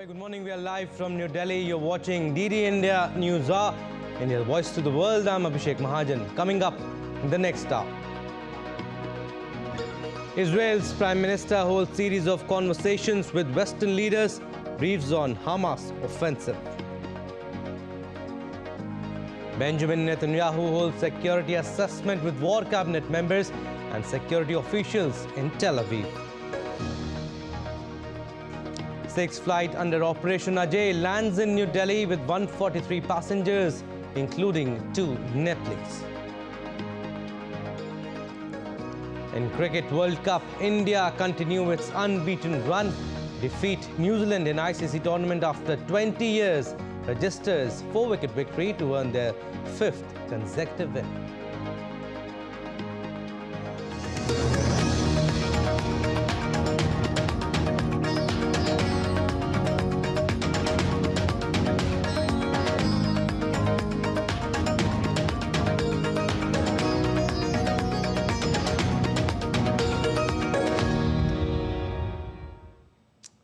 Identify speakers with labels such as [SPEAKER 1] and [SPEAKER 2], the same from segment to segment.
[SPEAKER 1] Hi, good morning. We are live from New Delhi. You're watching DD India News Hour. India's voice to the world. I'm Abhishek Mahajan. Coming up in the next hour. Israel's Prime Minister holds series of conversations with Western leaders, briefs on Hamas offensive. Benjamin Netanyahu holds security assessment with war cabinet members and security officials in Tel Aviv. Sixth flight under Operation Ajay lands in New Delhi with 143 passengers, including 2 Nepalese. In Cricket World Cup, India continue its unbeaten run, defeat New Zealand in ICC tournament after 20 years, registers 4-wicket victory to earn their 5th consecutive win.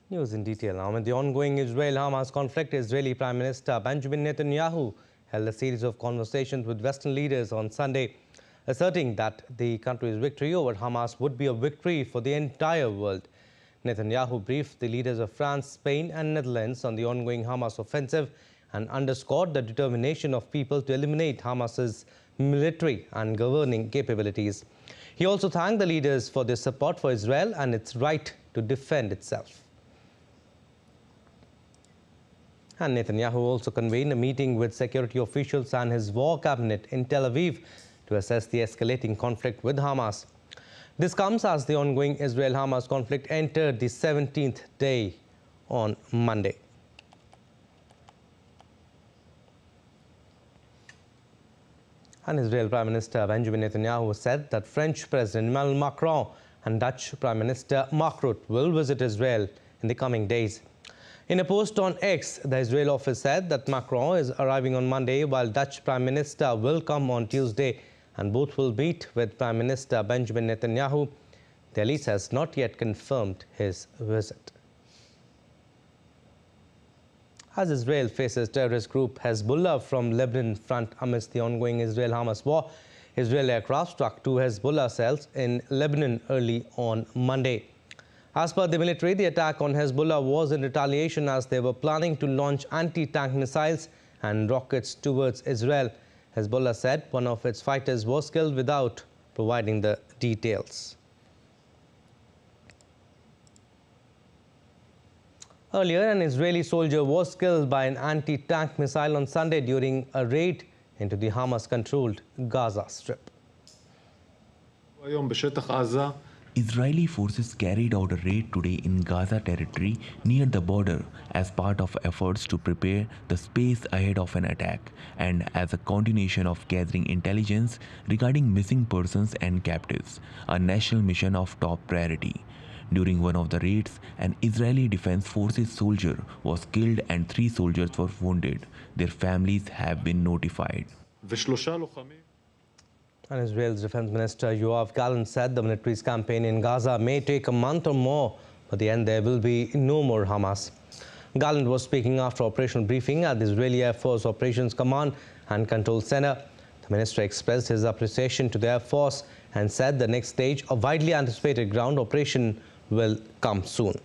[SPEAKER 1] News in detail now. In the ongoing Israel-Hamas conflict, Israeli Prime Minister Benjamin Netanyahu held a series of conversations with Western leaders on Sunday, asserting that the country's victory over Hamas would be a victory for the entire world. Netanyahu briefed the leaders of France, Spain and Netherlands on the ongoing Hamas offensive and underscored the determination of people to eliminate Hamas's military and governing capabilities. He also thanked the leaders for their support for Israel and its right to defend itself. And Netanyahu also convened a meeting with security officials and his war cabinet in Tel Aviv to assess the escalating conflict with Hamas. This comes as the ongoing Israel-Hamas conflict entered the 17th day on Monday. And Israel Prime Minister Benjamin Netanyahu said that French President Emmanuel Macron and Dutch Prime Minister Mark Rutte will visit Israel in the coming days. In a post on X, the Israel office said that Macron is arriving on Monday while Dutch Prime Minister will come on Tuesday and both will meet with Prime Minister Benjamin Netanyahu. The elite has not yet confirmed his visit. As Israel faces terrorist group Hezbollah from Lebanon front amidst the ongoing Israel-Hamas war, Israeli aircraft struck 2 Hezbollah cells in Lebanon early on Monday. As per the military, the attack on Hezbollah was in retaliation as they were planning to launch anti-tank missiles and rockets towards Israel. Hezbollah said one of its fighters was killed without providing the details. Earlier, an Israeli soldier was killed by an anti-tank missile on Sunday during a raid into the Hamas-controlled Gaza Strip.
[SPEAKER 2] Israeli forces carried out a raid today in Gaza territory near the border as part of efforts to prepare the space ahead of an attack and as a continuation of gathering intelligence regarding missing persons and captives, a national mission of top priority. During one of the raids, an Israeli Defense Forces soldier was killed and 3 soldiers were wounded. Their families have been notified.
[SPEAKER 1] And Israel's Defense Minister Yoav Gallant said the military's campaign in Gaza may take a month or more, but at the end there will be no more Hamas. Gallant was speaking after operational briefing at the Israeli Air Force Operations Command and Control Center. The minister expressed his appreciation to the Air Force and said the next stage of widely anticipated ground operation will come soon.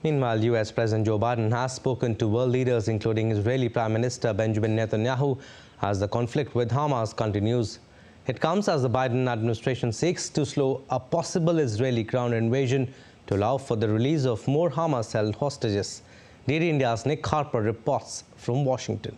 [SPEAKER 1] Meanwhile, US President Joe Biden has spoken to world leaders, including Israeli Prime Minister Benjamin Netanyahu, as the conflict with Hamas continues. It comes as the Biden administration seeks to slow a possible Israeli ground invasion to allow for the release of more Hamas-held hostages. DD India's Nick Harper reports from Washington.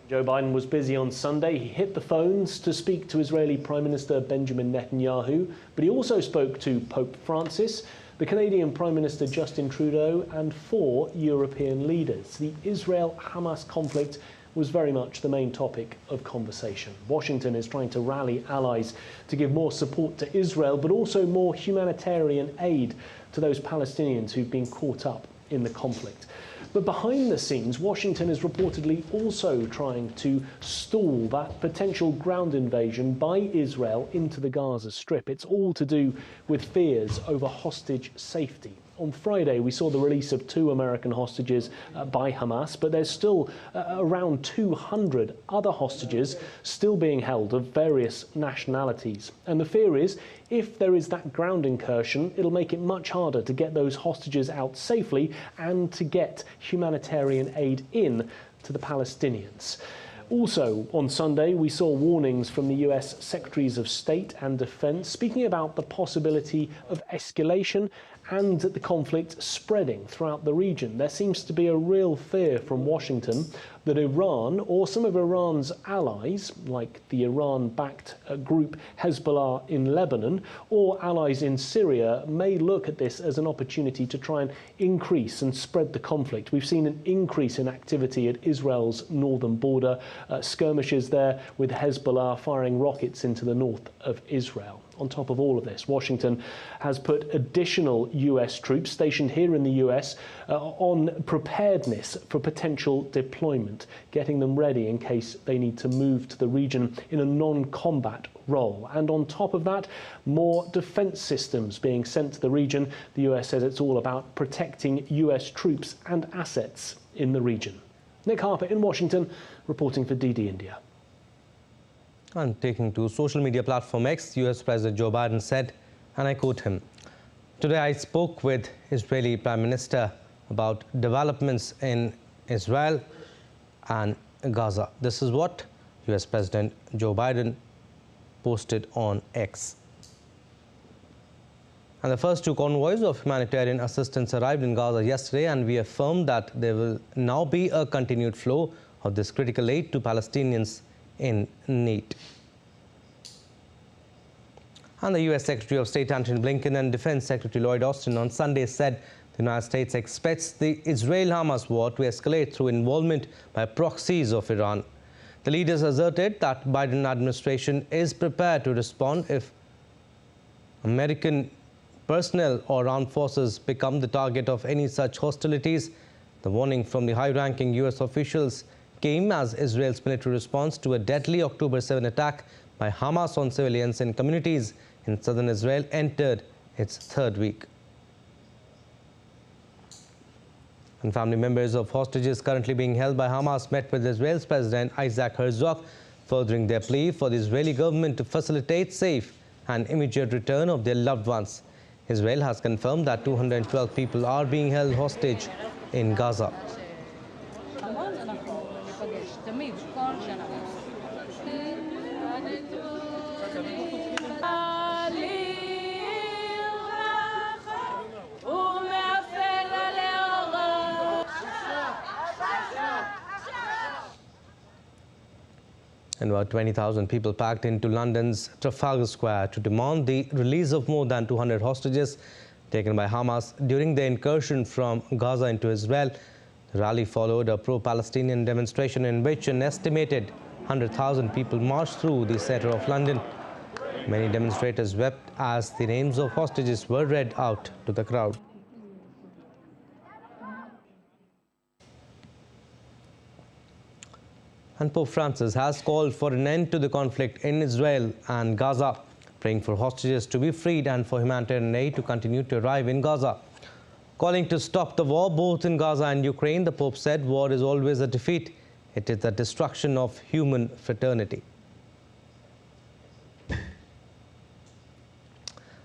[SPEAKER 3] Joe Biden was busy on Sunday. He hit the phones to speak to Israeli Prime Minister Benjamin Netanyahu, but he also spoke to Pope Francis, the Canadian Prime Minister Justin Trudeau and 4 European leaders. The Israel-Hamas conflict was very much the main topic of conversation. Washington is trying to rally allies to give more support to Israel, but also more humanitarian aid to those Palestinians who've been caught up in the conflict. But behind the scenes, Washington is reportedly also trying to stall that potential ground invasion by Israel into the Gaza Strip. It's all to do with fears over hostage safety. On Friday, we saw the release of 2 American hostages by Hamas, but there's still around 200 other hostages still being held of various nationalities. And the fear is, if there is that ground incursion, it'll make it much harder to get those hostages out safely and to get humanitarian aid in to the Palestinians. Also, on Sunday, we saw warnings from the US Secretaries of State and Defense speaking about the possibility of escalation and the conflict spreading throughout the region. There seems to be a real fear from Washington that Iran or some of Iran's allies, like the Iran-backed group Hezbollah in Lebanon or allies in Syria, may look at this as an opportunity to try and increase and spread the conflict. We've seen an increase in activity at Israel's northern border, skirmishes there with Hezbollah firing rockets into the north of Israel. On top of all of this, Washington has put additional US troops stationed here in the US on preparedness for potential deployment, getting them ready in case they need to move to the region in a non-combat role. And on top of that, more defense systems being sent to the region. The US says it's all about protecting US troops and assets in the region. Nick Harper in Washington, reporting for DD India.
[SPEAKER 1] And taking to social media platform X, US President Joe Biden said, and I quote him, "Today I spoke with Israeli Prime Minister about developments in Israel and Gaza." This is what US President Joe Biden posted on X. And the first 2 convoys of humanitarian assistance arrived in Gaza yesterday, and we affirmed that there will now be a continued flow of this critical aid to Palestinians in need. And the US Secretary of State Antony Blinken and Defense Secretary Lloyd Austin on Sunday said the United States expects the Israel-Hamas war to escalate through involvement by proxies of Iran. The leaders asserted that Biden administration is prepared to respond if American personnel or armed forces become the target of any such hostilities. The warning from the high-ranking US officials came as Israel's military response to a deadly October 7 attack by Hamas on civilians and communities in southern Israel entered its 3rd week. And family members of hostages currently being held by Hamas met with Israel's President Isaac Herzog, furthering their plea for the Israeli government to facilitate safe and immediate return of their loved ones. Israel has confirmed that 212 people are being held hostage in Gaza. And about 20,000 people packed into London's Trafalgar Square to demand the release of more than 200 hostages taken by Hamas during the incursion from Gaza into Israel. The rally followed a pro-Palestinian demonstration in which an estimated 100,000 people marched through the centre of London. Many demonstrators wept as the names of hostages were read out to the crowd. And Pope Francis has called for an end to the conflict in Israel and Gaza, praying for hostages to be freed and for humanitarian aid to continue to arrive in Gaza. Calling to stop the war both in Gaza and Ukraine, the Pope said war is always a defeat. It is the destruction of human fraternity.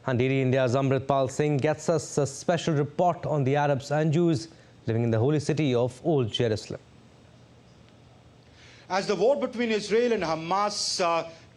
[SPEAKER 1] And DD India's Amritpal Singh gets us a special report on the Arabs and Jews living in the holy city of Old Jerusalem.
[SPEAKER 4] As the war between Israel and Hamas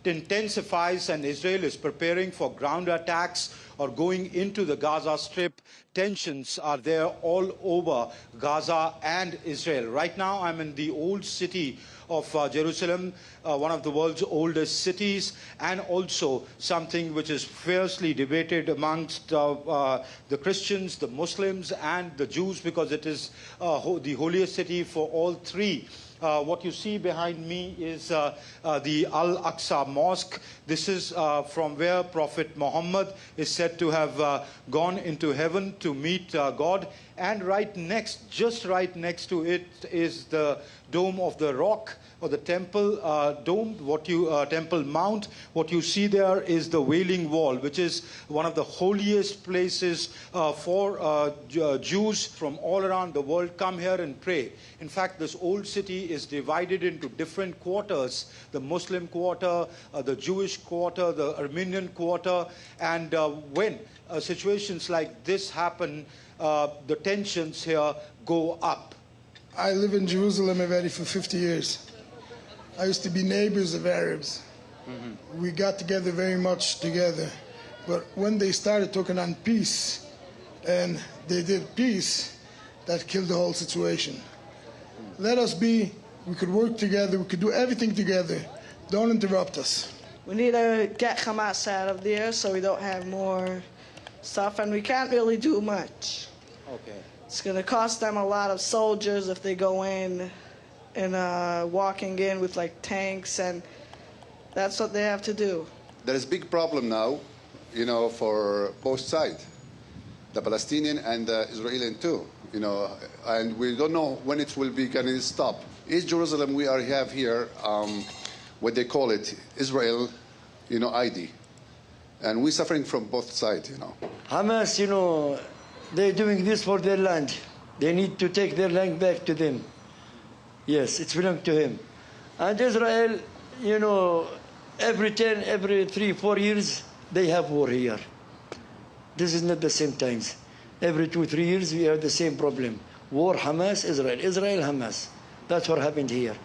[SPEAKER 4] intensifies and Israel is preparing for ground attacks or going into the Gaza Strip, tensions are there all over Gaza and Israel. Right now, I'm in the old city of Jerusalem, one of the world's oldest cities, and also something which is fiercely debated amongst the Christians, the Muslims, and the Jews, because it is the holiest city for all three. What you see behind me is the Al-Aqsa Mosque. This is from where Prophet Muhammad is said to have gone into heaven to meet God. and just right next to it is the Dome of the Rock, or the temple dome, temple mount. What you see there is the Wailing Wall, which is one of the holiest places for Jews from all around the world come here and pray. In fact, this old city is divided into different quarters: the Muslim quarter, the Jewish quarter, the Armenian quarter, and when situations like this happen, the tensions here go up.
[SPEAKER 5] I live in Jerusalem already for 50 years. I used to be neighbors of Arabs. Mm-hmm. We got together very much together. But when they started talking on peace, and they did peace, that killed the whole situation. Let us be, we could work together, we could do everything together. Don't interrupt us.
[SPEAKER 6] We need to get Hamas out of there so we don't have more stuff, and we can't really do much.
[SPEAKER 4] Okay.
[SPEAKER 6] It's going to cost them a lot of soldiers if they go in and walking in with like tanks, and that's what they have to do.
[SPEAKER 7] There is a big problem now, for both sides, the Palestinian and the Israeli too, and we don't know when it will be going to stop. East Jerusalem, we have here what they call it, Israel, ID, and we're suffering from both sides,
[SPEAKER 8] Hamas, they're doing this for their land. They need to take their land back to them. Yes, it's belongs to him. And Israel, every 3, 4 years, they have war here. This is not the same times. Every 2, 3 years, we have the same problem. War, Hamas, Israel. Israel, Hamas. That's what happened here.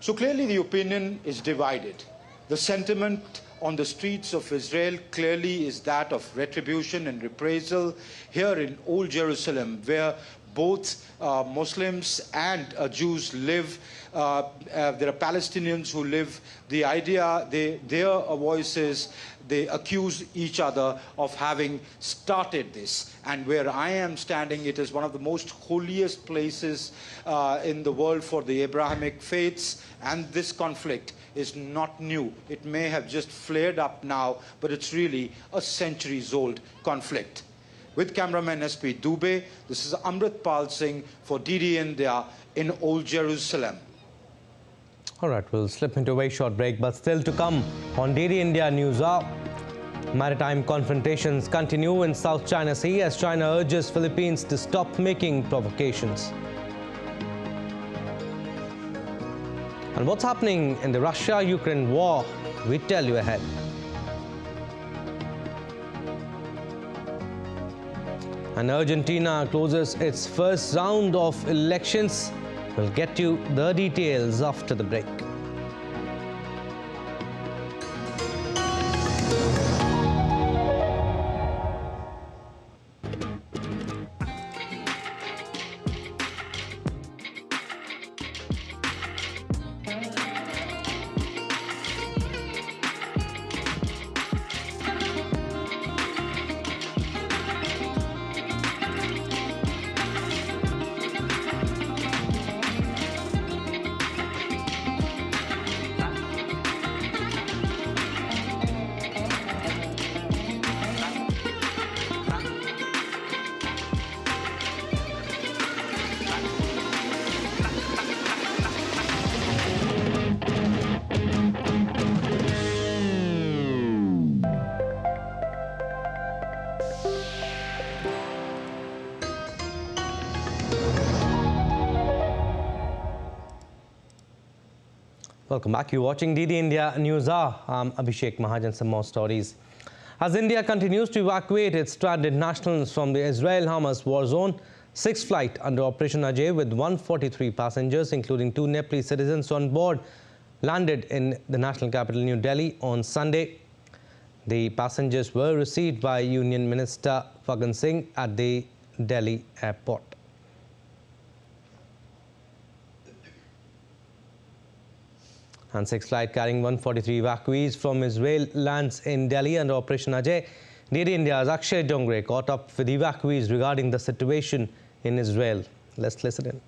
[SPEAKER 4] So clearly the opinion is divided. The sentiment on the streets of Israel clearly is that of retribution and reprisal. Here in Old Jerusalem, where both Muslims and Jews live, there are Palestinians who live. The idea, their voices, they accuse each other of having started this. And where I am standing, it is one of the most holiest places in the world for the Abrahamic faiths, and this conflict is not new. It may have just flared up now, but it's really a centuries-old conflict. With cameraman SP Dubey, this is Amrit Pal Singh for DD India in Old Jerusalem.
[SPEAKER 1] All right, we'll slip into a very short break, but still to come on DD India News Hour. Maritime confrontations continue in South China Sea as China urges Philippines to stop making provocations. And what's happening in the Russia-Ukraine war, we tell you ahead. And Argentina closes its first round of elections. We'll get you the details after the break. Welcome back. You're watching DD India News Hour. I'm Abhishek Mahajan. Some more stories. As India continues to evacuate its stranded nationals from the Israel-Hamas war zone, 6th flight under Operation Ajay with 143 passengers, including 2 Nepalese citizens on board, landed in the national capital New Delhi on Sunday. The passengers were received by Union Minister Fagan Singh at the Delhi airport. And 6th flight carrying 143 evacuees from Israel lands in Delhi under Operation Ajay. DD India's Akshay Dongre caught up with evacuees regarding the situation in Israel. Let's listen in.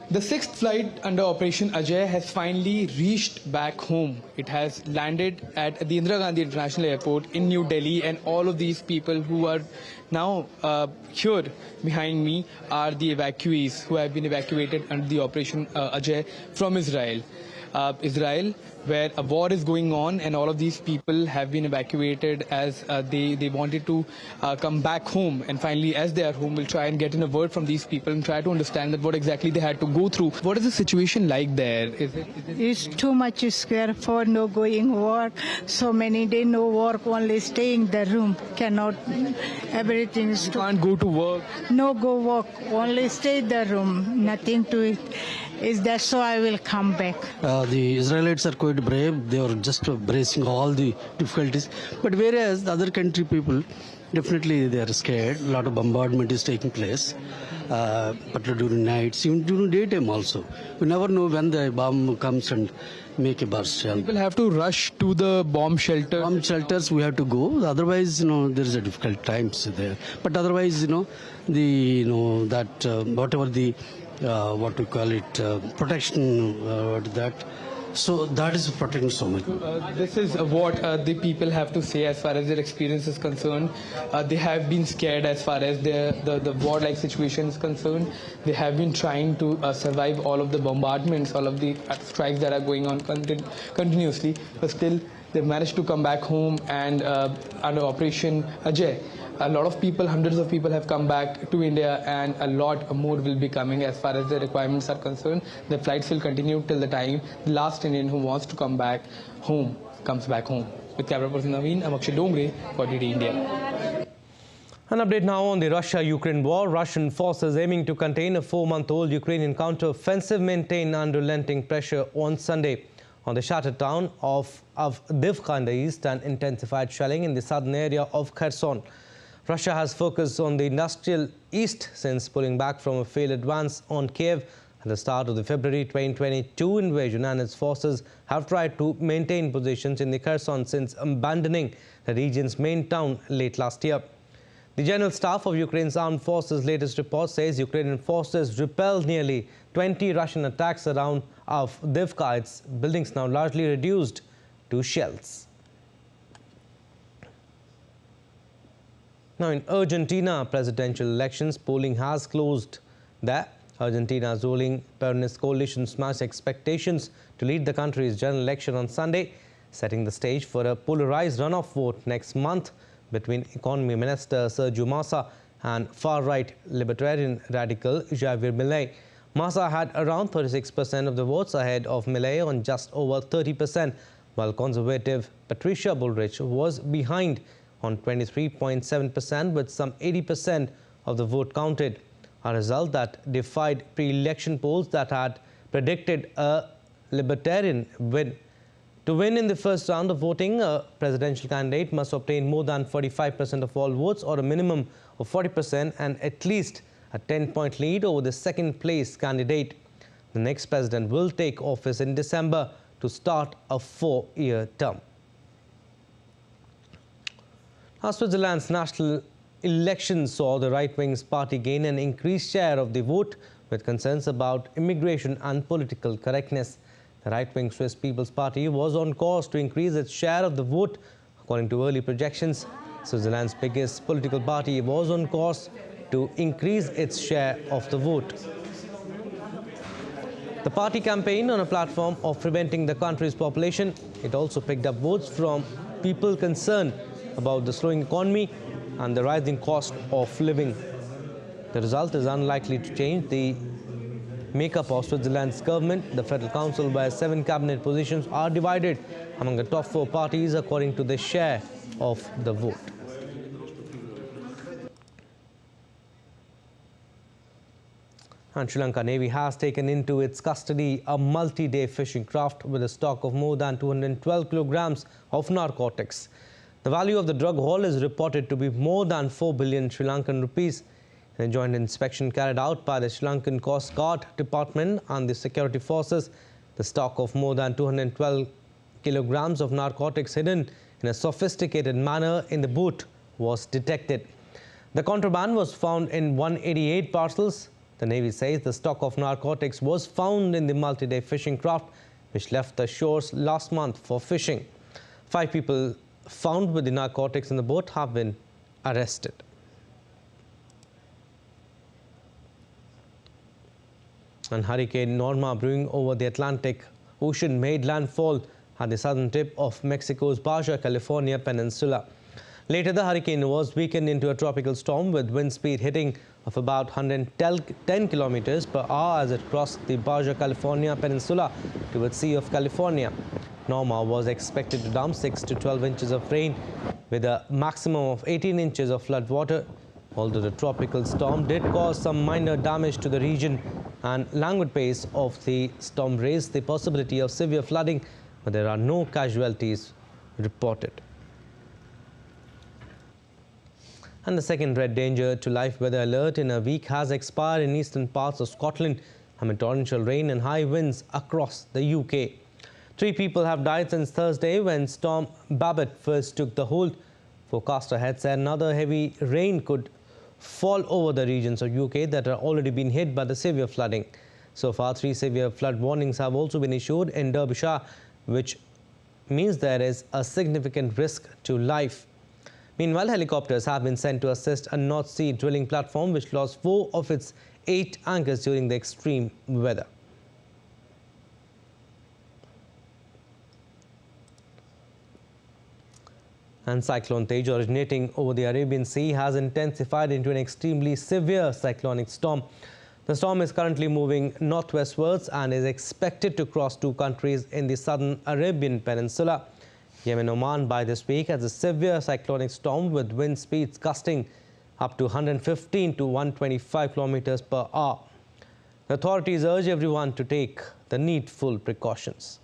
[SPEAKER 9] The sixth flight under Operation Ajay has finally reached back home. It has landed at the Indira Gandhi International Airport in New Delhi, and all of these people who are now here behind me are the evacuees who have been evacuated under the Operation Ajay from Israel. Israel, where a war is going on, and all of these people have been evacuated as they wanted to come back home. And finally, as they are home, we'll try and get in a word from these people and try to understand that what exactly they had to go through. What is the situation like there?
[SPEAKER 10] It's too much square for no going work. So many days no work, only stay in the room. Cannot, everything is...
[SPEAKER 9] You can't go to work?
[SPEAKER 10] No go work, only stay in the room, nothing to eat. Is that so I will come back.
[SPEAKER 11] The Israelites are quite brave. They are just bracing all the difficulties. But whereas the other country people, definitely they are scared. A lot of bombardment is taking place, particularly during nights, even during daytime also. We never know when the bomb comes and make a burst.
[SPEAKER 9] People have to rush to the bomb shelter.
[SPEAKER 11] Bomb shelters we have to go. Otherwise, there is a difficult times there. But otherwise, whatever the what we call it, protection, so that is protecting so much.
[SPEAKER 9] This is what the people have to say as far as their experience is concerned. They have been scared as far as the war-like situation is concerned. They have been trying to survive all of the bombardments, all of the strikes that are going on continuously, but still they managed to come back home, and under Operation Ajay, a lot of people, hundreds of people have come back to India, and a lot more will be coming as far as the requirements are concerned. The flights will continue till the time the last Indian who wants to come back home comes back home. With camera person Naveen, I'm Akshay Dongre for DD India.
[SPEAKER 1] An update now on the Russia-Ukraine war. Russian forces aiming to contain a 4-month-old Ukrainian counter-offensive maintain unrelenting pressure on Sunday on the shattered town of Avdiivka in the east and intensified shelling in the southern area of Kherson. Russia has focused on the industrial east since pulling back from a failed advance on Kiev at the start of the February 2022 invasion, and its forces have tried to maintain positions in the Kherson since abandoning the region's main town late last year. The General Staff of Ukraine's Armed Forces' latest report says Ukrainian forces repelled nearly 20 Russian attacks around Avdiivka, its buildings now largely reduced to shells. Now, in Argentina presidential elections, polling has closed there. Argentina's ruling Peronist coalition smashed expectations to lead the country's general election on Sunday, setting the stage for a polarized runoff vote next month between Economy Minister Sergio Massa and far-right libertarian radical Javier Milei. Massa had around 36% of the votes ahead of Milei on just over 30%, while conservative Patricia Bullrich was behind on 23.7% with some 80% of the vote counted, a result that defied pre-election polls that had predicted a libertarian win. To win in the first round of voting, a presidential candidate must obtain more than 45% of all votes or a minimum of 40% and at least a 10-point lead over the second-place candidate. The next president will take office in December to start a 4-year term. Switzerland's national elections saw the right-wing's party gain an increased share of the vote, with concerns about immigration and political correctness. The right-wing Swiss People's Party was on course to increase its share of the vote. According to early projections, Switzerland's biggest political party was on course to increase its share of the vote. The party campaigned on a platform of preventing the country's population. It also picked up votes from people concerned about the slowing economy and the rising cost of living. The result is unlikely to change the makeup of Switzerland's government. The Federal Council, where 7 cabinet positions are divided among the top 4 parties according to their share of the vote. And Sri Lanka Navy has taken into its custody a multi-day fishing craft with a stock of more than 212 kilograms of narcotics. The value of the drug haul is reported to be more than 4 billion Sri Lankan rupees. In a joint inspection carried out by the Sri Lankan Coast Guard Department and the security forces, the stock of more than 212 kilograms of narcotics hidden in a sophisticated manner in the boot was detected. The contraband was found in 188 parcels The Navy says the stock of narcotics was found in the multi-day fishing craft which left the shores last month for fishing. 5 people found with the narcotics in the boat have been arrested. And Hurricane Norma brewing over the Atlantic Ocean made landfall at the southern tip of Mexico's Baja California peninsula. Later, the hurricane was weakened into a tropical storm with wind speed hitting of about 110 kilometers per hour as it crossed the Baja California peninsula towards Sea of California. Norma was expected to dump 6 to 12 inches of rain with a maximum of 18 inches of floodwater. Although the tropical storm did cause some minor damage to the region and languid pace of the storm raised the possibility of severe flooding, but there are no casualties reported. And the second red danger to life weather alert in a week has expired in eastern parts of Scotland amid torrential rain and high winds across the UK. 3 people have died since Thursday when Storm Babbitt first took the hold. Forecaster had said another heavy rain could fall over the regions of UK that are already been hit by the severe flooding. So far, 3 severe flood warnings have also been issued in Derbyshire, which means there is a significant risk to life. Meanwhile, helicopters have been sent to assist a North Sea drilling platform which lost 4 of its 8 anchors during the extreme weather. And Cyclone Tej, originating over the Arabian Sea, has intensified into an extremely severe cyclonic storm. The storm is currently moving northwestwards and is expected to cross 2 countries in the southern Arabian Peninsula. Yemen, Oman by this week as a severe cyclonic storm with wind speeds gusting up to 115 to 125 kilometers per hour. The authorities urge everyone to take the needful precautions.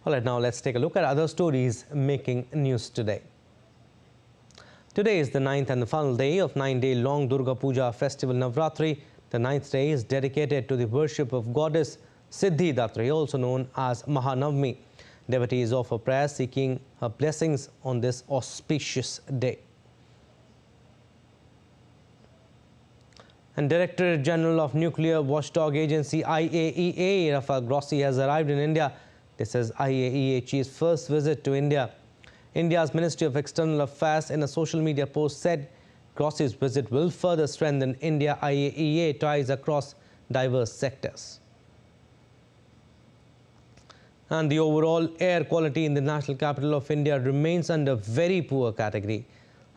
[SPEAKER 1] All right, now let's take a look at other stories making news today. Today is the 9th and the final day of 9-day-long Durga Puja festival Navratri. The 9th day is dedicated to the worship of goddess Siddhi Datri, also known as Mahanavami. Devotees offer prayers seeking her blessings on this auspicious day. And Director General of Nuclear Watchdog Agency IAEA, Rafael Grossi, has arrived in India. This is IAEA Chief's first visit to India. India's Ministry of External Affairs in a social media post said Grossi's visit will further strengthen India-IAEA ties across diverse sectors. And the overall air quality in the national capital of India remains under very poor category.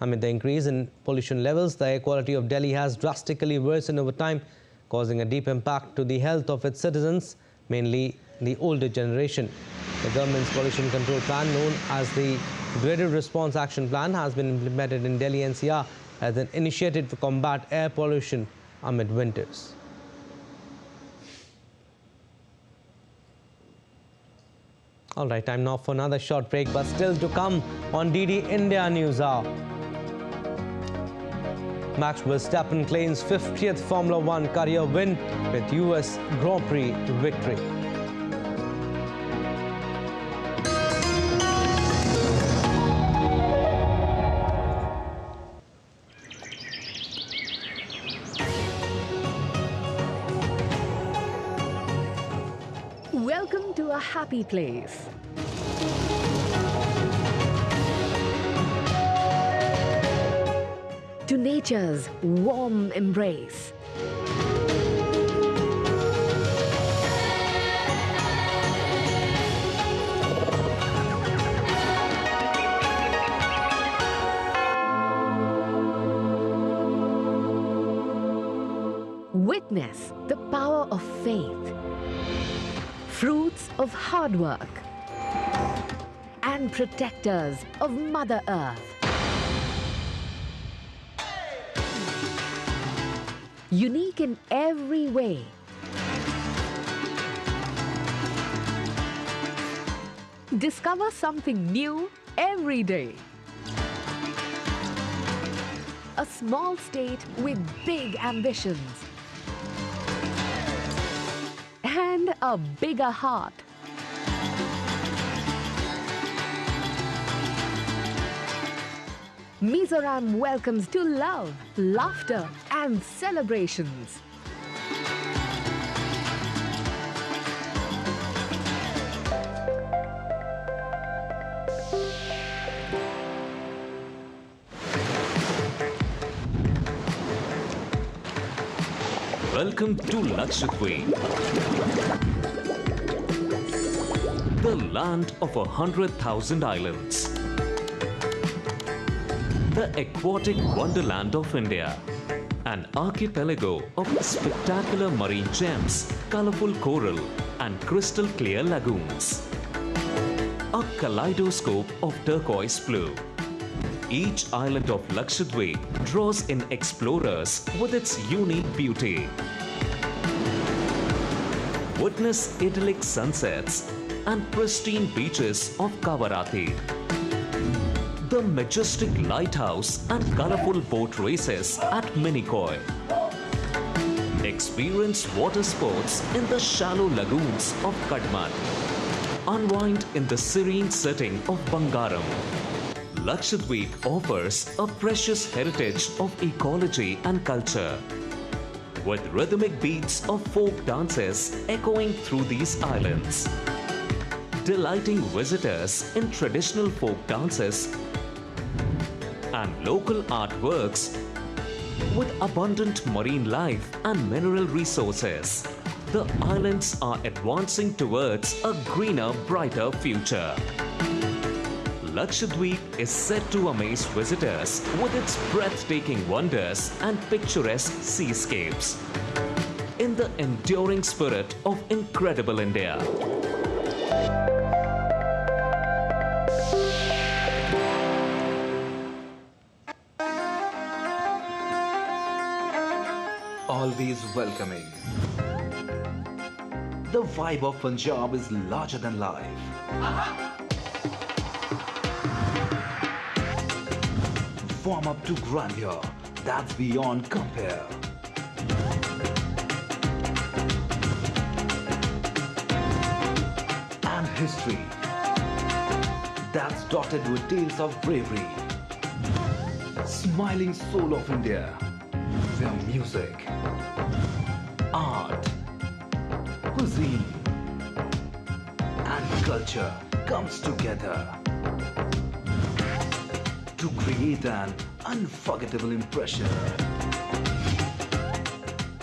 [SPEAKER 1] Amid the increase in pollution levels, the air quality of Delhi has drastically worsened over time, causing a deep impact to the health of its citizens, mainly the older generation. The government's pollution control plan, known as the Graded Response Action Plan, has been implemented in Delhi NCR as an initiative to combat air pollution amid winters. All right, time now for another short break, but still to come on DD India News Hour. Max Verstappen claims 50th Formula One career win with US Grand Prix victory.
[SPEAKER 12] Welcome to a happy place. To nature's warm embrace. Witness the power of faith, fruits of hard work, and protectors of Mother Earth. Unique in every way. Discover something new every day. A small state with big ambitions. And a bigger heart. Mizoram welcomes to love, laughter and celebrations.
[SPEAKER 13] Welcome to Lakshadweep, the land of 100,000 islands, the aquatic wonderland of India, an archipelago of spectacular marine gems, colorful coral and crystal clear lagoons, a kaleidoscope of turquoise blue. Each island of Lakshadweep draws in explorers with its unique beauty. Witness idyllic sunsets and pristine beaches of Kavarati, the majestic lighthouse and colorful boat races at Minikoy. Experience water sports in the shallow lagoons of Kadmat. Unwind in the serene setting of Bangaram. Lakshadweep offers a precious heritage of ecology and culture, with rhythmic beats of folk dances echoing through these islands, delighting visitors in traditional folk dances and local artworks. With abundant marine life and mineral resources, the islands are advancing towards a greener, brighter future. Lakshadweep is set to amaze visitors with its breathtaking wonders and picturesque seascapes, in the enduring spirit of incredible India.
[SPEAKER 14] Always welcoming. The vibe of Punjab is larger than life. Warm up to grandeur that's beyond compare. And history that's dotted with tales of bravery. Smiling soul of India, where music, art, cuisine and culture comes together to create an unforgettable impression.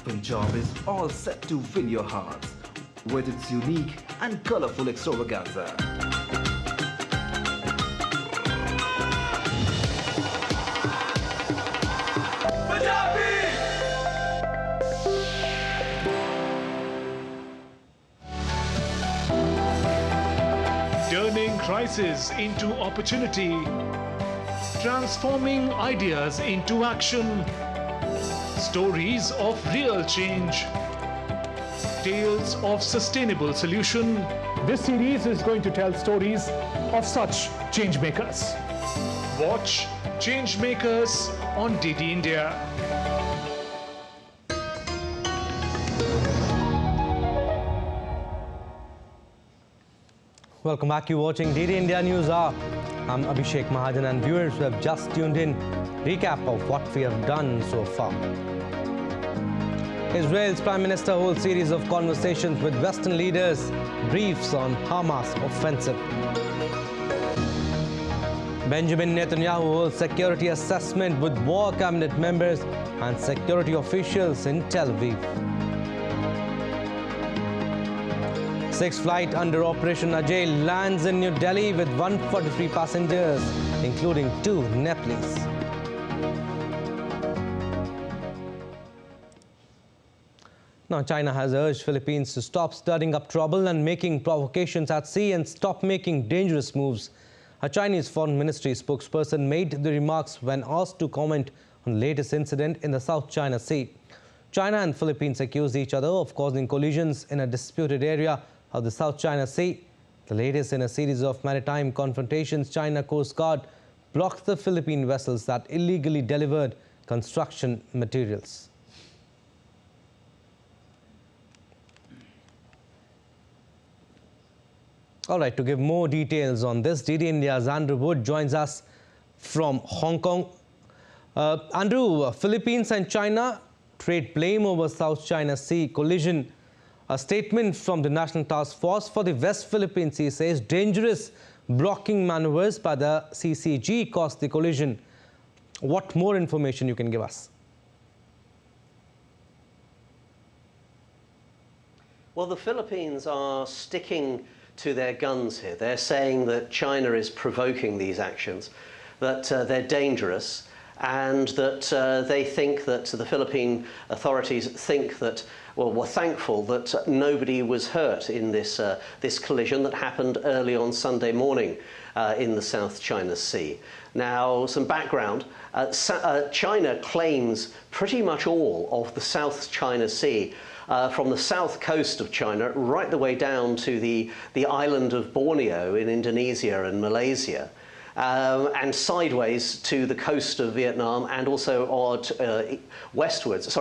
[SPEAKER 14] Punjab is all set to win your hearts with its unique and colorful extravaganza.
[SPEAKER 3] Turning crisis into opportunity, transforming ideas into action, stories of real change, tales of sustainable solution. This series is going to tell stories of such change makers. Watch Change Makers on DD India.
[SPEAKER 1] Welcome back. You're watching DD India News Hour. I'm Abhishek Mahajan, and viewers who have just tuned in, recap of what we have done so far. Israel's Prime Minister holds series of conversations with Western leaders, briefs on Hamas offensive. Benjamin Netanyahu holds security assessment with war cabinet members and security officials in Tel Aviv. Sixth flight under Operation Ajay lands in New Delhi with 143 passengers, including 2 Nepalese. Now, China has urged Philippines to stop stirring up trouble and making provocations at sea and stop making dangerous moves. A Chinese Foreign Ministry spokesperson made the remarks when asked to comment on the latest incident in the South China Sea. China and Philippines accused each other of causing collisions in a disputed area of the South China Sea. The latest in a series of maritime confrontations. China Coast Guard blocked the Philippine vessels that illegally delivered construction materials. All right, to give more details on this, DD India's Andrew Wood joins us from Hong Kong. Andrew, Philippines and China trade blame over South China Sea collision. A statement from the National Task Force for the West Philippine Sea says dangerous blocking maneuvers by the CCG caused the collision. What more information you can give us?
[SPEAKER 15] Well, the Philippines are sticking to their guns here. They're saying that China is provoking these actions, that they're dangerous, and that they think that the Philippine authorities think that, well, we're thankful that nobody was hurt in this, this collision that happened early on Sunday morning in the South China Sea. Now, some background. China claims pretty much all of the South China Sea from the south coast of China right the way down to the island of Borneo in Indonesia and Malaysia. And sideways to the coast of Vietnam and also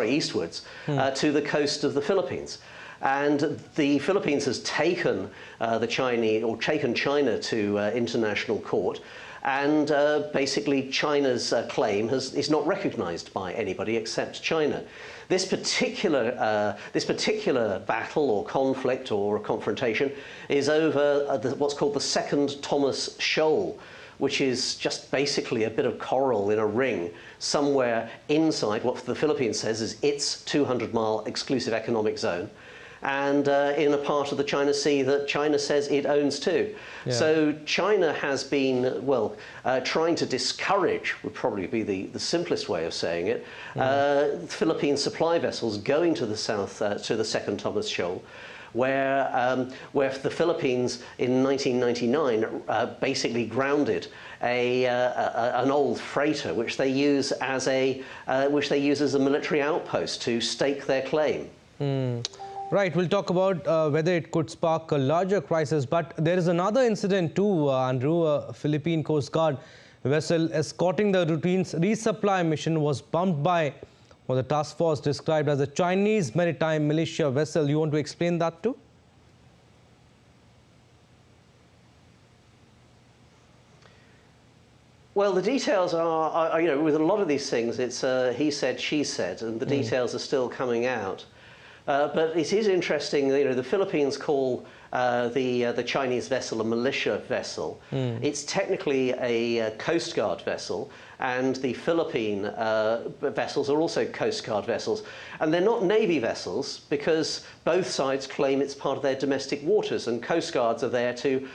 [SPEAKER 15] eastwards to the coast of the Philippines. And the Philippines has taken taken China to international court, and basically China's claim is not recognized by anybody except China. This particular battle or conflict or confrontation is over what's called the Second Thomas Shoal, which is just basically a bit of coral in a ring somewhere inside what the Philippines says is its 200-mile exclusive economic zone, and in a part of the China Sea that China says it owns too. Yeah. So China has been, well, trying to discourage, would probably be the simplest way of saying it, Philippine supply vessels going to the south, to the Second Thomas Shoal, where the Philippines in 1999 basically grounded an old freighter, which they use as a military outpost to stake their claim.
[SPEAKER 1] Right, we'll talk about whether it could spark a larger crisis, but there is another incident too, Andrew. A Philippine Coast Guard vessel escorting the routine resupply mission was bumped by what the task force described as a Chinese maritime militia vessel. You want to explain that too?
[SPEAKER 15] Well, the details are, you know, with a lot of these things, it's he said, she said, and the details are still coming out. But it is interesting, you know, the Philippines call the Chinese vessel a militia vessel. It's technically a Coast Guard vessel, and the Philippine vessels are also Coast Guard vessels. And they're not Navy vessels because both sides claim it's part of their domestic waters, and Coast Guards are there to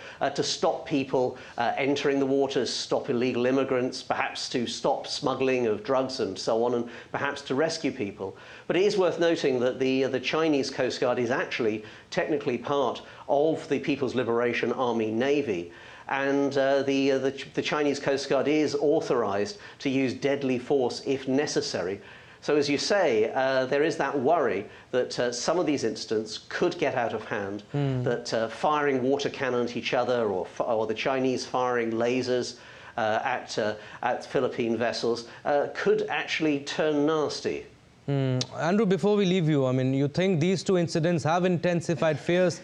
[SPEAKER 15] stop people entering the waters, stop illegal immigrants, perhaps to stop smuggling of drugs and so on, and perhaps to rescue people. But it is worth noting that the Chinese Coast Guard is actually technically part of the People's Liberation Army Navy. And the Chinese Coast Guard is authorized to use deadly force if necessary. So as you say, there is that worry that some of these incidents could get out of hand, that firing water cannon at each other or the Chinese firing lasers at Philippine vessels could actually turn nasty.
[SPEAKER 1] Andrew, before we leave you, I mean, you think these two incidents have intensified fears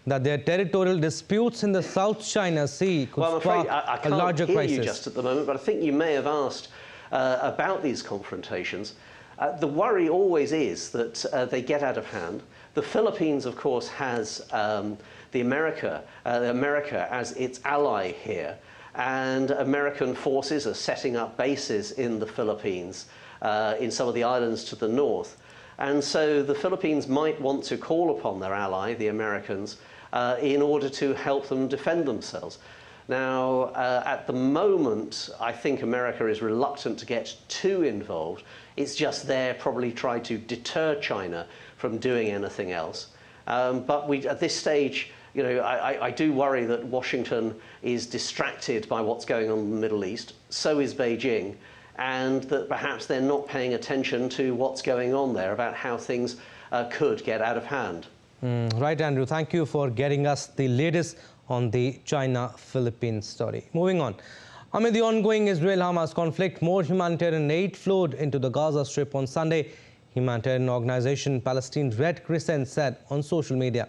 [SPEAKER 1] that their territorial disputes in the South China Sea could spark a larger crisis?
[SPEAKER 15] I can't hear you just at the moment, but I think you may have asked about these confrontations. The worry always is that they get out of hand. The Philippines, of course, has America as its ally here, and American forces are setting up bases in the Philippines, in some of the islands to the north. And so the Philippines might want to call upon their ally, the Americans, in order to help them defend themselves. Now, at the moment, I think America is reluctant to get too involved. It's just there probably try to deter China from doing anything else. But at this stage, you know, I do worry that Washington is distracted by what's going on in the Middle East. So is Beijing. And that perhaps they're not paying attention to what's going on there about how things could get out of hand.
[SPEAKER 1] Right, Andrew. Thank you for getting us the latest on the China-Philippines story. Moving on. Amid the ongoing Israel-Hamas conflict, more humanitarian aid flowed into the Gaza Strip on Sunday. Humanitarian organization Palestine Red Crescent said on social media.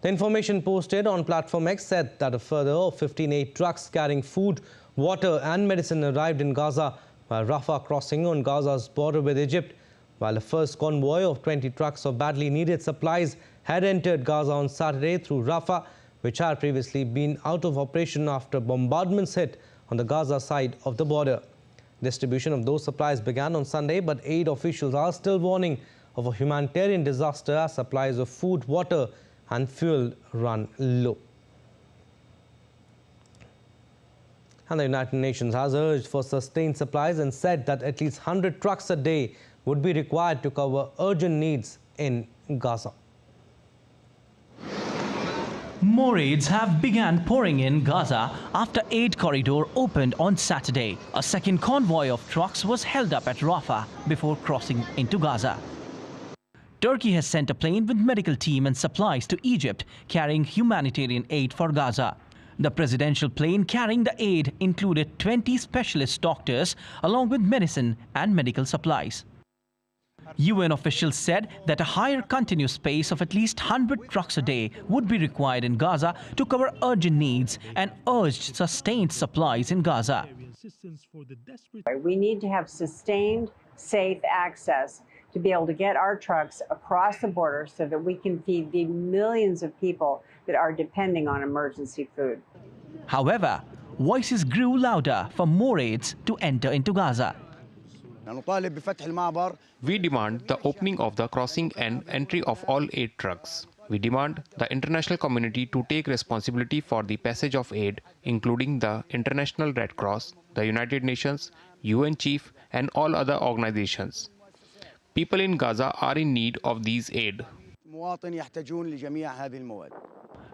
[SPEAKER 1] The information posted on Platform X said that a further 15 aid trucks carrying food water and medicine arrived in Gaza by Rafah crossing on Gaza's border with Egypt, while the first convoy of 20 trucks of badly needed supplies had entered Gaza on Saturday through Rafah, which had previously been out of operation after bombardments hit on the Gaza side of the border. Distribution of those supplies began on Sunday, but aid officials are still warning of a humanitarian disaster as supplies of food, water and fuel run low. And the United Nations has urged for sustained supplies and said that at least 100 trucks a day would be required to cover urgent needs in Gaza.
[SPEAKER 16] More aids have begun pouring in Gaza after aid corridor opened on Saturday. A second convoy of trucks was held up at Rafah before crossing into Gaza. Turkey has sent a plane with medical team and supplies to Egypt carrying humanitarian aid for Gaza. The presidential plane carrying the aid included 20 specialist doctors along with medicine and medical supplies. UN officials said that a higher continuous pace of at least 100 trucks a day would be required in Gaza to cover urgent needs and urged sustained supplies in Gaza.
[SPEAKER 17] We need to have sustained, safe access to be able to get our trucks across the border so that we can feed the millions of people that are depending on emergency food.
[SPEAKER 16] However, voices grew louder for more aids to enter into Gaza.
[SPEAKER 18] We demand the opening of the crossing and entry of all aid trucks. We demand the international community to take responsibility for the passage of aid, including the International Red Cross, the United Nations, UN Chief, and all other organizations. People in Gaza are in need of these aid.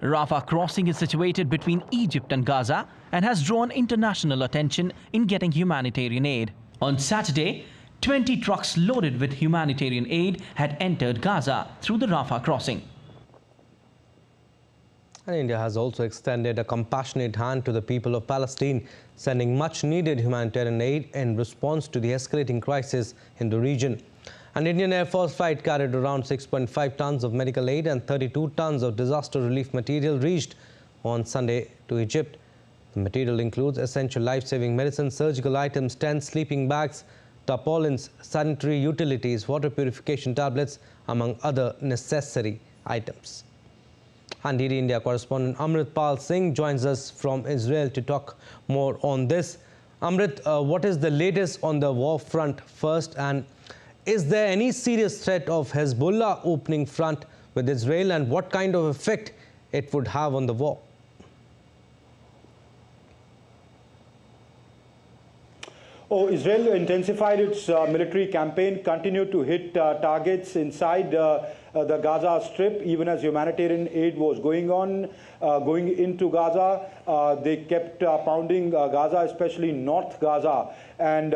[SPEAKER 16] Rafah crossing is situated between Egypt and Gaza and has drawn international attention in getting humanitarian aid. On Saturday, 20 trucks loaded with humanitarian aid had entered Gaza through the Rafah crossing.
[SPEAKER 1] And India has also extended a compassionate hand to the people of Palestine, sending much-needed humanitarian aid in response to the escalating crisis in the region. An Indian Air Force flight carried around 6.5 tons of medical aid and 32 tons of disaster relief material reached on Sunday to Egypt. The material includes essential life-saving medicine, surgical items, tents, sleeping bags, tarpaulins, sanitary utilities, water purification tablets, among other necessary items. And DD India correspondent Amritpal Singh joins us from Israel to talk more on this. Amrit, what is the latest on the war front first, and is there any serious threat of Hezbollah opening front with Israel, and what kind of effect it would have on the war?
[SPEAKER 4] Israel intensified its military campaign, continued to hit targets inside the Gaza Strip, even as humanitarian aid was going into Gaza. They kept pounding Gaza, especially North Gaza, and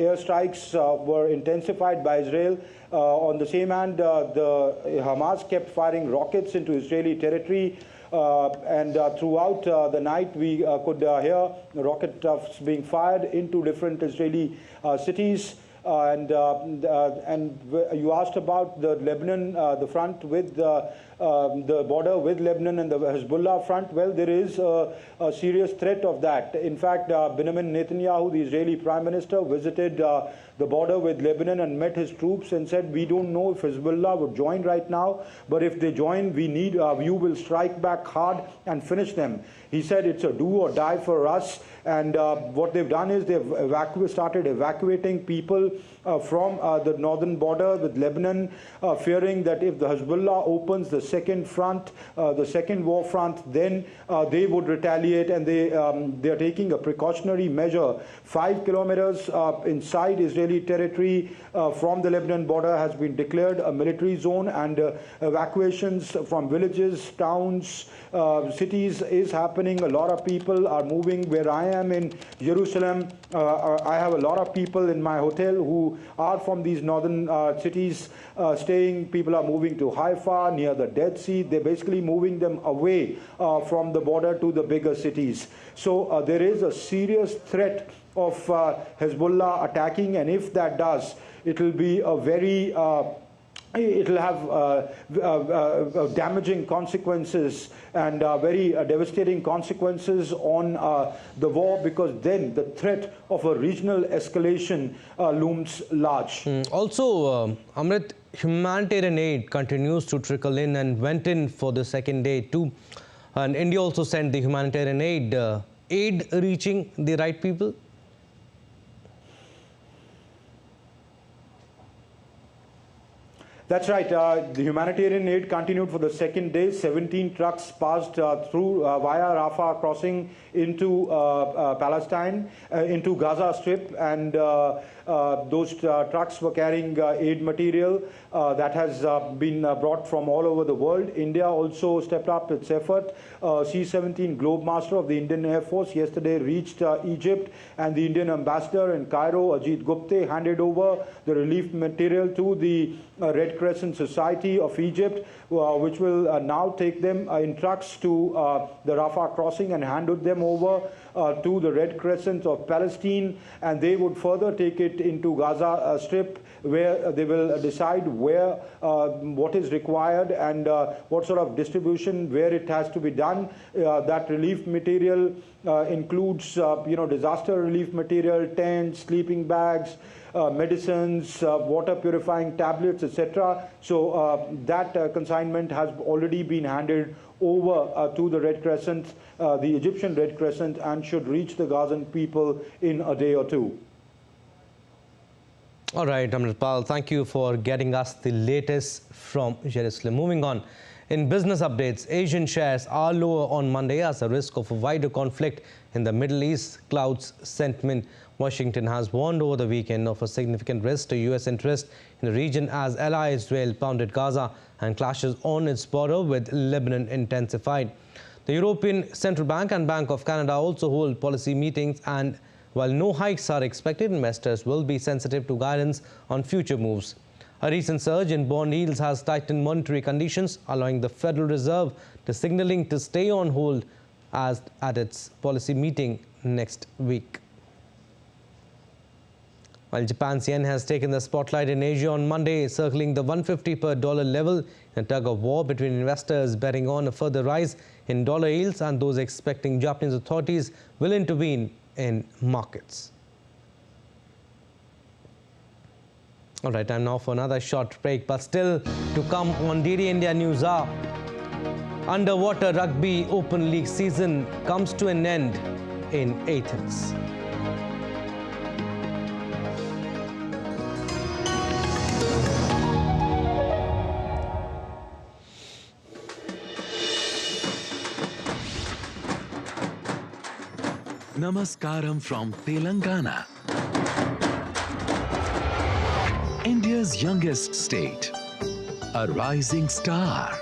[SPEAKER 4] airstrikes were intensified by Israel. On the same hand, the Hamas kept firing rockets into Israeli territory. Throughout the night, we could hear rockets being fired into different Israeli cities. And you asked about the Lebanon, the front with the border with Lebanon and the Hezbollah front. Well, there is a serious threat of that. In fact, Benjamin Netanyahu, the Israeli Prime Minister, visited the border with Lebanon and met his troops and said, we don't know if Hezbollah would join right now, but if they join, you will strike back hard and finish them. He said it's a do or die for us. And what they've done is they've started evacuating people from the northern border with Lebanon, fearing that if the Hezbollah opens the second front, the second war front, then they would retaliate, and they are taking a precautionary measure. 5 kilometers inside Israeli territory from the Lebanon border has been declared a military zone, and evacuations from villages, towns, cities is happening. A lot of people are moving. Where I am in Jerusalem, I have a lot of people in my hotel who are from these northern cities staying. People are moving to Haifa, near the Dead Sea. They're basically moving them away from the border to the bigger cities. So there is a serious threat of Hezbollah attacking, and if that does, it will be a very it'll have damaging consequences and very devastating consequences on the war, because then the threat of a regional escalation looms large.
[SPEAKER 1] Also, Amrit, humanitarian aid continues to trickle in and went in for the second day too. And India also sent the humanitarian aid. Aid reaching the right people?
[SPEAKER 4] That's right. The humanitarian aid continued for the second day. 17 trucks passed through via Rafah crossing into Palestine, into Gaza Strip, and those trucks were carrying aid material that has been brought from all over the world. India also stepped up its effort. C-17 Globemaster of the Indian Air Force yesterday reached Egypt, and the Indian ambassador in Cairo, Ajay Gupte, handed over the relief material to the Red Crescent Society of Egypt, which will now take them in trucks to the Rafah crossing and hand them over to the Red Crescent of Palestine, and they would further take it into Gaza Strip, where they will decide where what is required and what sort of distribution, where it has to be done. That relief material includes disaster relief material, tents, sleeping bags, medicines, water purifying tablets, etc. So that consignment has already been handed over to the Red Crescent, the Egyptian Red Crescent, and should reach the Gazan people in a day or two.
[SPEAKER 1] All right, Amritpal, thank you for getting us the latest from Jerusalem. Moving on, in business updates, Asian shares are lower on Monday as a risk of a wider conflict in the Middle East clouds sentiment. Washington has warned over the weekend of a significant risk to U.S. interest in the region as ally Israel pounded Gaza and clashes on its border with Lebanon intensified. The European Central Bank and Bank of Canada also hold policy meetings, and while no hikes are expected, investors will be sensitive to guidance on future moves. A recent surge in bond yields has tightened monetary conditions, allowing the Federal Reserve to signaling to stay on hold at its policy meeting next week. While Japan's yen has taken the spotlight in Asia on Monday, circling the 150 per dollar level in a tug of war between investors betting on a further rise in dollar yields and those expecting Japanese authorities will intervene in markets. All right, time now for another short break, but still to come on DD India News Hour. Underwater Rugby Open League season comes to an end in Athens.
[SPEAKER 19] Namaskaram from Telangana, India's youngest state, a rising star.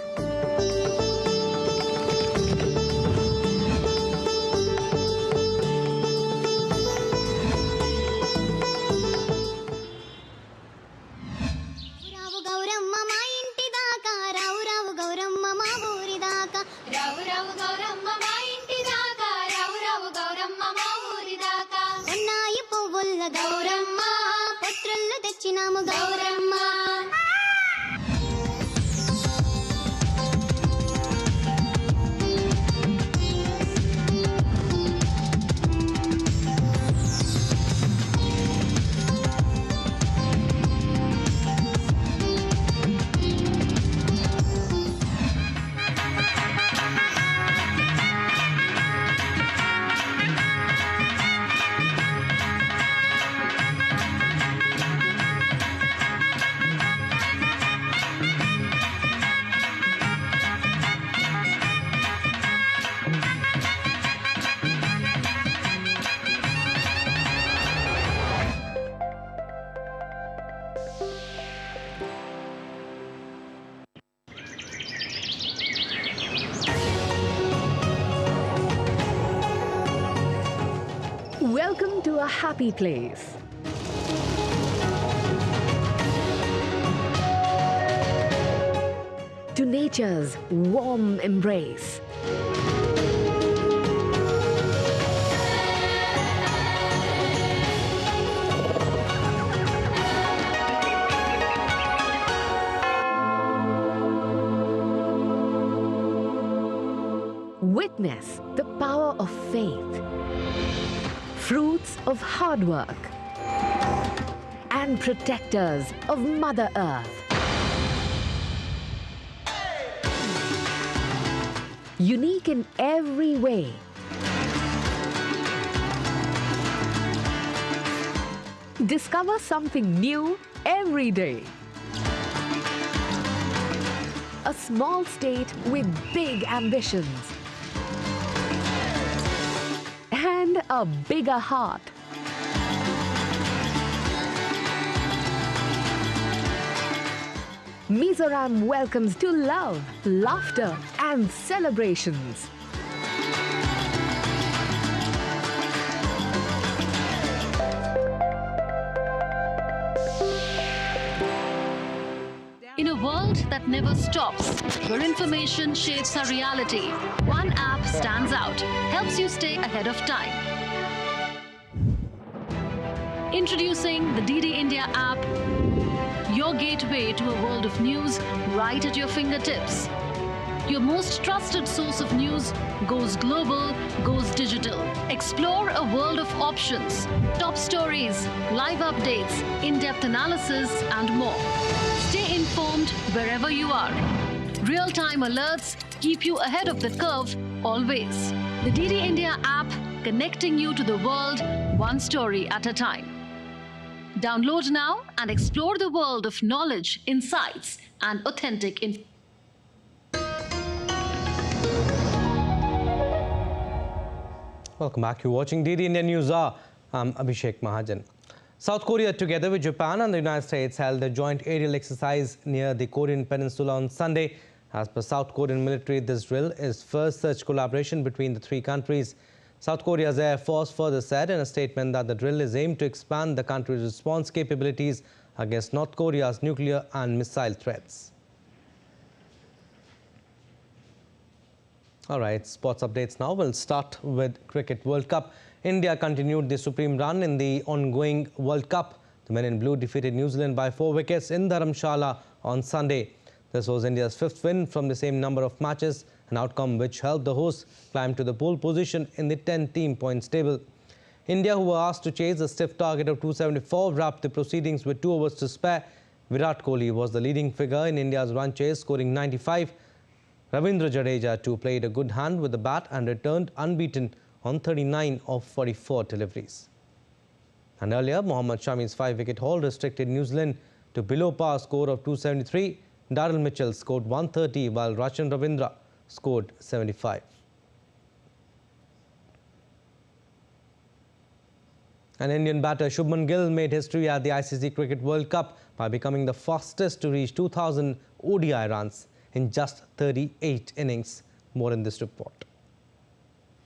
[SPEAKER 12] Welcome to a happy place. To nature's warm embrace. Witness the power of faith, fruits of hard work, and protectors of Mother Earth. Unique in every way, discover something new every day. A small state with big ambitions and a bigger heart. Mizoram welcomes to love, laughter and celebrations.
[SPEAKER 20] In a world that never stops, where information shapes our reality, one app stands out, helps you stay ahead of time. Introducing the DD India app, your gateway to a world of news right at your fingertips. Your most trusted source of news goes global, goes digital. Explore a world of options, top stories, live updates, in-depth analysis, and more. Stay informed wherever you are. Real-time alerts keep you ahead of the curve always. The DD India app, connecting you to the world one story at a time. Download now and explore the world of knowledge, insights, and authentic information.
[SPEAKER 1] Welcome back. You're watching DD India News. I'm Abhishek Mahajan. South Korea, together with Japan and the United States, held a joint aerial exercise near the Korean peninsula on Sunday. As per South Korean military, this drill is first such collaboration between the three countries. South Korea's Air Force further said in a statement that the drill is aimed to expand the country's response capabilities against North Korea's nuclear and missile threats. All right, sports updates now. We'll start with Cricket World Cup. India continued the supreme run in the ongoing World Cup. The men in blue defeated New Zealand by 4 wickets in Dharamshala on Sunday. This was India's 5th win from the same number of matches, an outcome which helped the hosts climb to the pole position in the 10-team points table. India, who were asked to chase a stiff target of 274, wrapped the proceedings with 2 overs to spare. Virat Kohli was the leading figure in India's run chase, scoring 95. Ravindra Jadeja too played a good hand with the bat and returned unbeaten on 39 of 44 deliveries. And earlier, Mohammad Shami's 5-wicket haul restricted New Zealand to below par score of 273. Daryl Mitchell scored 130 while Rachan Ravindra scored 75. An Indian batter, Shubman Gill, made history at the ICC Cricket World Cup by becoming the fastest to reach 2,000 ODI runs in just 38 innings. More in this report.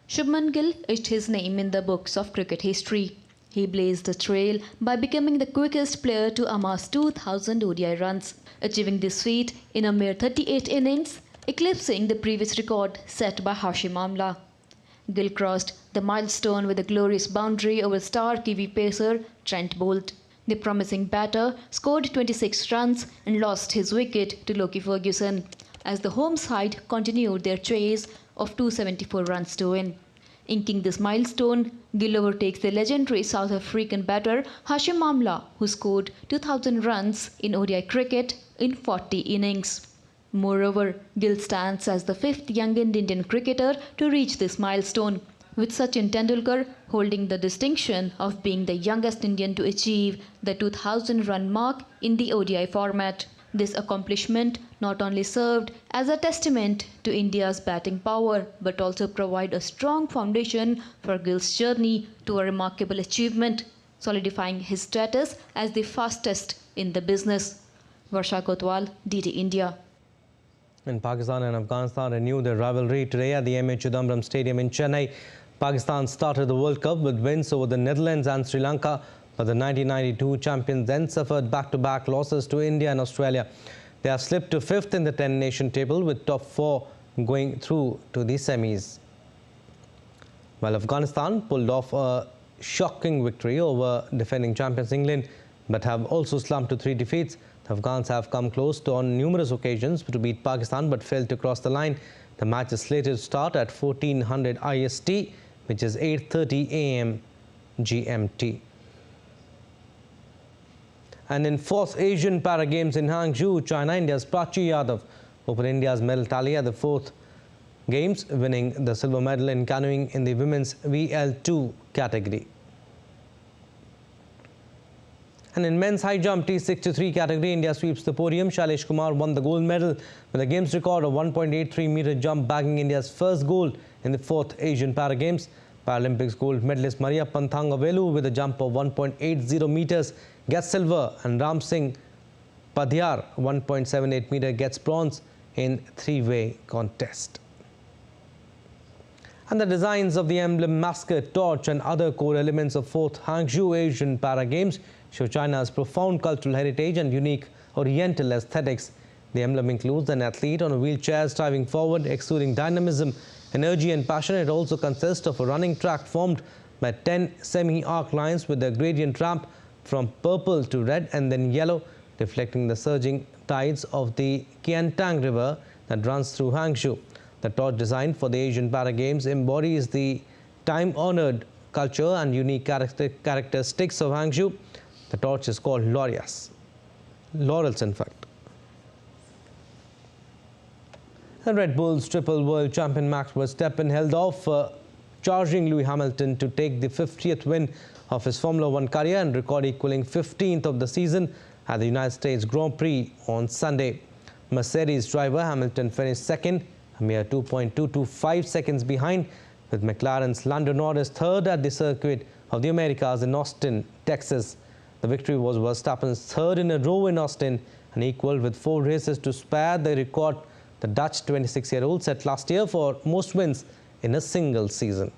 [SPEAKER 21] Shubman Gill etched his name in the books of cricket history. He blazed the trail by becoming the quickest player to amass 2,000 ODI runs, achieving this feat in a mere 38 innings, eclipsing the previous record set by Hashim Amla. Gill crossed the milestone with a glorious boundary over star Kiwi pacer Trent Boult. The promising batter scored 26 runs and lost his wicket to Lockie Ferguson as the home side continued their chase of 274 runs to win. Inking this milestone, Gill overtakes the legendary South African batter Hashim Amla, who scored 2,000 runs in ODI cricket in 40 innings. Moreover, Gill stands as the 5th youngest Indian cricketer to reach this milestone, with Sachin Tendulkar holding the distinction of being the youngest Indian to achieve the 2,000-run mark in the ODI format. This accomplishment not only served as a testament to India's batting power, but also provide a strong foundation for Gill's journey to a remarkable achievement, solidifying his status as the fastest in the business. Varsha Kotwal, DD India.
[SPEAKER 1] In Pakistan and Afghanistan renewed their rivalry today at the M.A. Chidambaram Stadium in Chennai. Pakistan started the World Cup with wins over the Netherlands and Sri Lanka, but the 1992 champions then suffered back-to-back losses to India and Australia. They have slipped to 5th in the 10-nation table, with top 4 going through to the semis. While Afghanistan pulled off a shocking victory over defending champions England, but have also slumped to 3 defeats. The Afghans have come close to on numerous occasions to beat Pakistan, but failed to cross the line. The match is slated to start at 1400 IST, which is 8:30 AM GMT. And in 4th Asian Para Games in Hangzhou, China, India's Prachi Yadav opened India's medal tally at the 4th Games, winning the silver medal in canoeing in the women's VL2 category. And in men's high jump T63 category, India sweeps the podium. Shailesh Kumar won the gold medal with a games record of 1.83-meter jump, bagging India's first gold in the 4th Asian Para Games. Paralympics gold medalist Maria Panthangavelu with a jump of 1.80 meters gets silver, and Ram Singh Padhyar 1.78 meter gets bronze in three-way contest. And the designs of the emblem, mascot, torch and other core elements of 4th Hangzhou Asian Para Games show China's profound cultural heritage and unique oriental aesthetics. The emblem includes an athlete on a wheelchair striving forward, exuding dynamism, energy and passion. It also consists of a running track formed by 10 semi-arc lines with a gradient ramp from purple to red and then yellow, reflecting the surging tides of the Qiantang River that runs through Hangzhou. The torch designed for the Asian Para Games embodies the time-honored culture and unique characteristics of Hangzhou. The torch is called laurels, in fact. The Red Bull's triple world champion Max Verstappen held off charging Lewis Hamilton to take the 50th win of his Formula One career and record equaling 15th of the season at the United States Grand Prix on Sunday. Mercedes driver Hamilton finished second, a mere 2.225 seconds behind, with McLaren's Lando Norris third at the Circuit of the Americas in Austin, Texas. The victory was Verstappen's third in a row in Austin and equaled with 4 races to spare the record the Dutch 26-year-old set last year for most wins in a single season.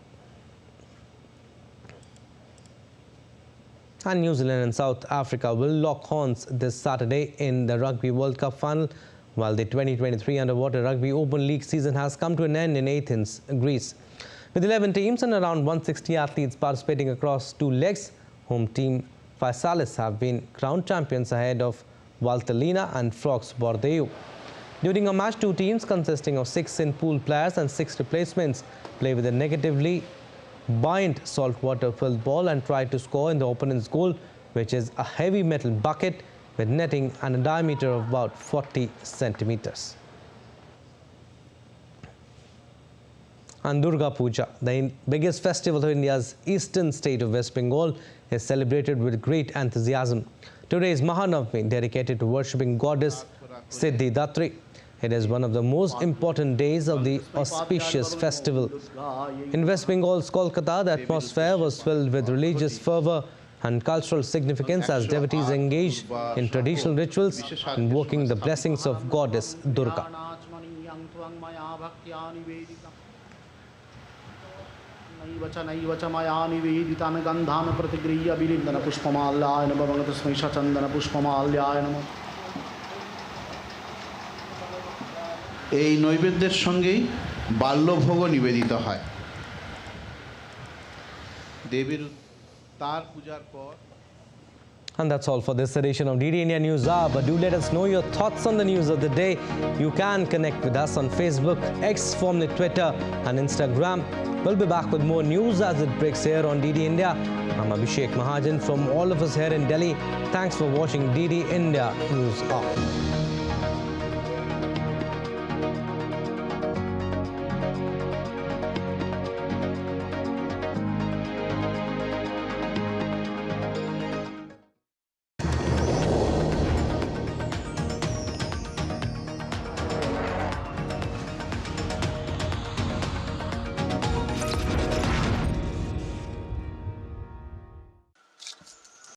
[SPEAKER 1] And New Zealand and South Africa will lock horns this Saturday in the Rugby World Cup final, while the 2023 Underwater Rugby Open League season has come to an end in Athens, Greece. With 11 teams and around 160 athletes participating across 2 legs, home team Faisalis have been crowned champions ahead of Valtellina and Frogs Bordeaux. During a match, 2 teams consisting of 6 in-pool players and 6 replacements play with a negatively buoyant saltwater-filled ball and try to score in the opponent's goal, which is a heavy metal bucket with netting and a diameter of about 40 centimeters. And Durga Puja, the biggest festival of India's eastern state of West Bengal, is celebrated with great enthusiasm. Today is Mahanavami, dedicated to worshipping goddess Siddhi Datri. It is one of the most important days of the auspicious festival. In West Bengal's Kolkata, the atmosphere was filled with religious fervor and cultural significance as devotees engaged in traditional rituals, invoking the blessings of goddess Durga.
[SPEAKER 2] এই নৈবেদ্যের সঙ্গেই বাল্যভোগও নিবেদিত হয় দেবীর তার পূজার পর।
[SPEAKER 1] And that's all for this edition of DD India News Hour. But do let us know your thoughts on the news of the day. You can connect with us on Facebook, X, formerly Twitter, and Instagram. We'll be back with more news as it breaks here on DD India. I'm Abhishek Mahajan from all of us here in Delhi. Thanks for watching DD India News Hour.